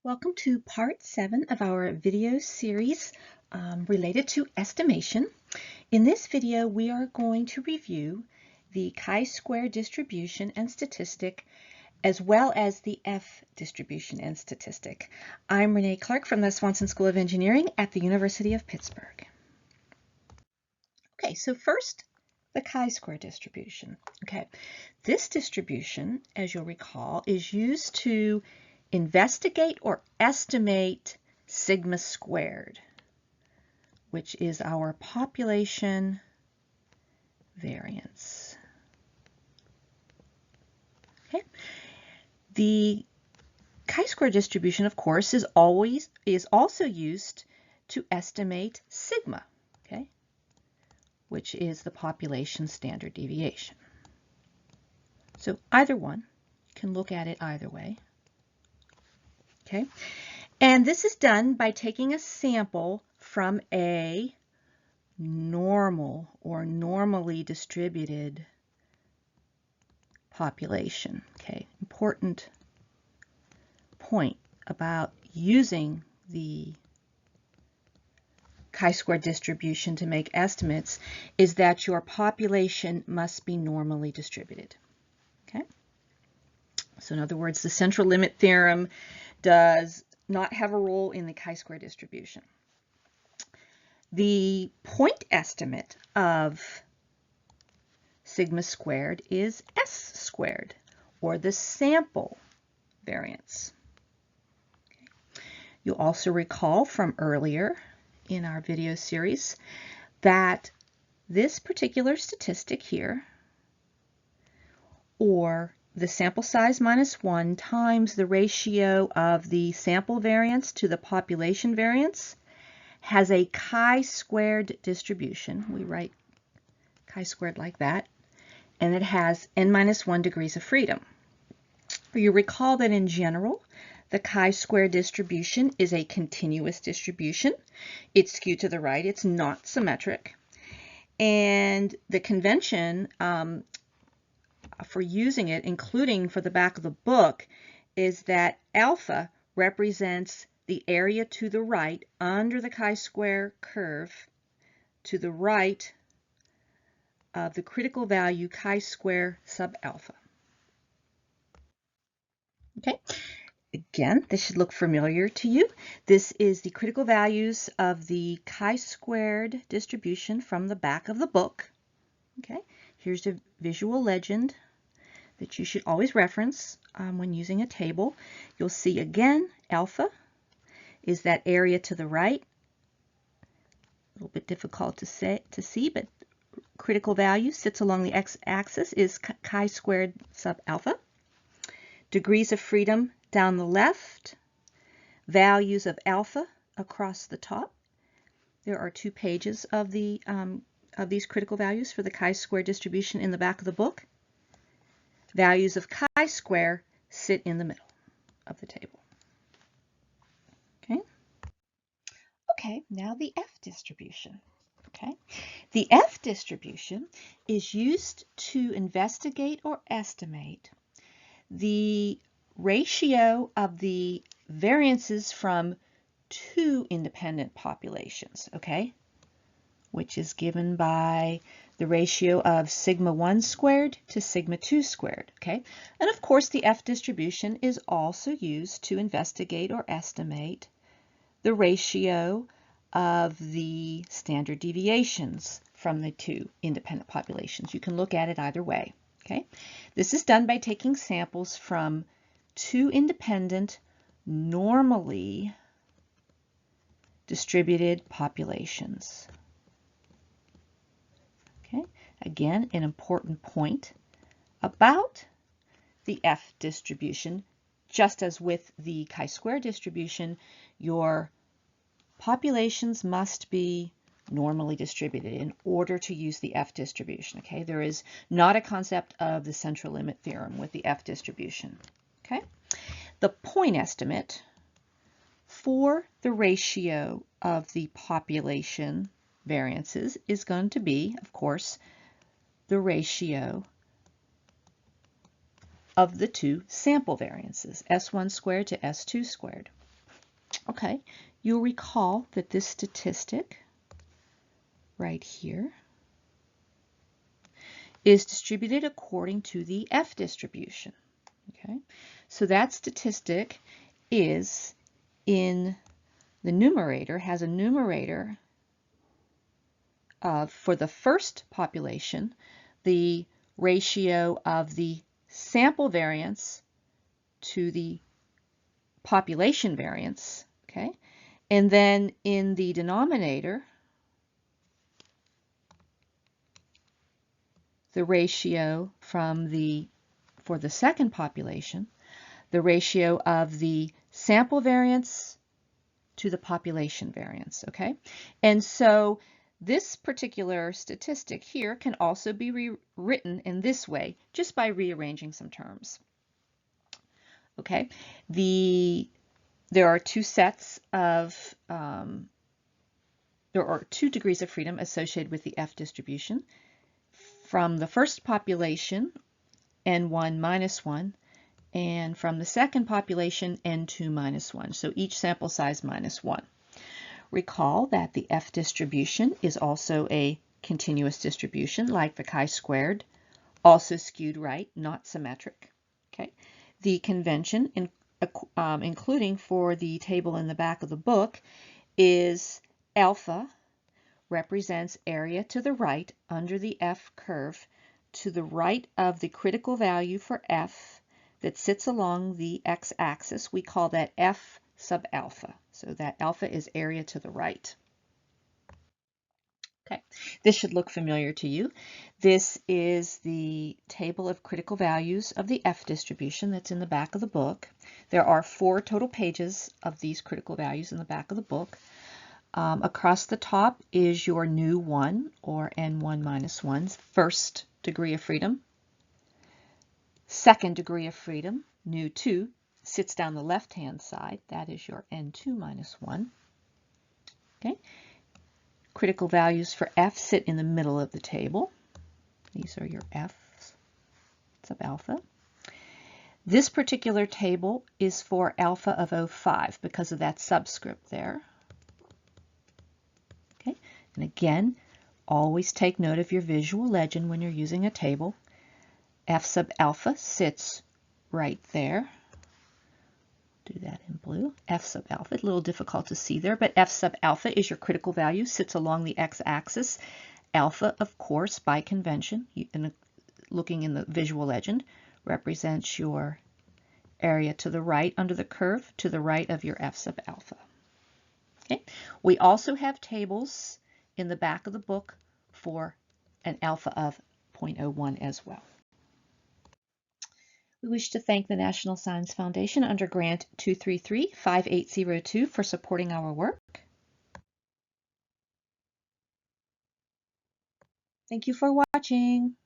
Welcome to part 7 of our video series related to estimation. In this video, we are going to review the chi-square distribution and statistic, as well as the F distribution and statistic. I'm Renee Clark from the Swanson School of Engineering at the University of Pittsburgh. Okay, so first, the chi-square distribution. Okay, this distribution, as you'll recall, is used to investigate or estimate sigma squared, which is our population variance. Okay. The chi-square distribution, of course, is also used to estimate sigma, okay, which is the population standard deviation. So either one, you can look at it either way. Okay, and this is done by taking a sample from a normal or normally distributed population. Okay, important point about using the chi-square distribution to make estimates is that your population must be normally distributed. Okay, so in other words, the central limit theorem does not have a role in the chi-square distribution. The point estimate of sigma squared is S squared, or the sample variance. Okay. You'll also recall from earlier in our video series that this particular statistic here, or the sample size minus 1 times the ratio of the sample variance to the population variance, has a chi-squared distribution. We write chi-squared like that, and it has n minus 1 degrees of freedom. You recall that in general, the chi-square distribution is a continuous distribution. It's skewed to the right. It's not symmetric. And the convention for using it, including for the back of the book, is that alpha represents the area to the right under the chi-square curve to the right of the critical value chi-square sub alpha. Okay, again, this should look familiar to you. This is the critical values of the chi-squared distribution from the back of the book. Okay, here's a visual legend that you should always reference when using a table. You'll see again, alpha is that area to the right. A little bit difficult to see, but critical value sits along the x-axis is chi-squared sub alpha. Degrees of freedom down the left, values of alpha across the top. There are 2 pages of these critical values for the chi-square distribution in the back of the book. Values of chi-square sit in the middle of the table. Okay. Okay, now the F distribution. Okay. The F distribution is used to investigate or estimate the ratio of the variances from 2 independent populations, okay, which is given by the ratio of sigma 1 squared to sigma 2 squared, okay? And of course, the F distribution is also used to investigate or estimate the ratio of the standard deviations from the 2 independent populations. You can look at it either way, okay? This is done by taking samples from 2 independent, normally distributed populations. Okay, again, an important point about the F distribution. Just as with the chi-square distribution, your populations must be normally distributed in order to use the F distribution. Okay, there is not a concept of the central limit theorem with the F distribution. Okay, the point estimate for the ratio of the population variances is going to be, of course, the ratio of the 2 sample variances, S1 squared to S2 squared. Okay, you'll recall that this statistic right here is distributed according to the F distribution. Okay, so that statistic is in the numerator, has a numerator of, for the first population, the ratio of the sample variance to the population variance, okay? And then in the denominator, the ratio from for the second population, the ratio of the sample variance to the population variance, okay? And so this particular statistic here can also be rewritten in this way, just by rearranging some terms. Okay, there are two sets of, there are 2 degrees of freedom associated with the F distribution. From the first population, N1 minus 1, and from the second population, N2 minus 1. So each sample size minus 1. Recall that the F distribution is also a continuous distribution, like the chi-squared, also skewed right, not symmetric. Okay, the convention, including for the table in the back of the book, is alpha represents area to the right under the F curve to the right of the critical value for F that sits along the x-axis. We call that F sub alpha. So that alpha is area to the right. Okay, this should look familiar to you. This is the table of critical values of the F distribution that's in the back of the book. There are 4 total pages of these critical values in the back of the book. Across the top is your new 1, or N1 minus 1's first degree of freedom. Second degree of freedom, new 2, sits down the left-hand side. That is your N2 minus 1. Okay. Critical values for F sit in the middle of the table. These are your F's sub alpha. This particular table is for alpha of 0.5 because of that subscript there. Okay, and again, always take note of your visual legend when you're using a table. F sub alpha sits right there. Do that in blue. F sub alpha, a little difficult to see there, but F sub alpha is your critical value, sits along the x-axis. Alpha, of course, by convention, looking in the visual legend, represents your area to the right under the curve, to the right of your F sub alpha. Okay. We also have tables in the back of the book for an alpha of 0.01 as well. We wish to thank the National Science Foundation under Grant 233-5802 for supporting our work. Thank you for watching.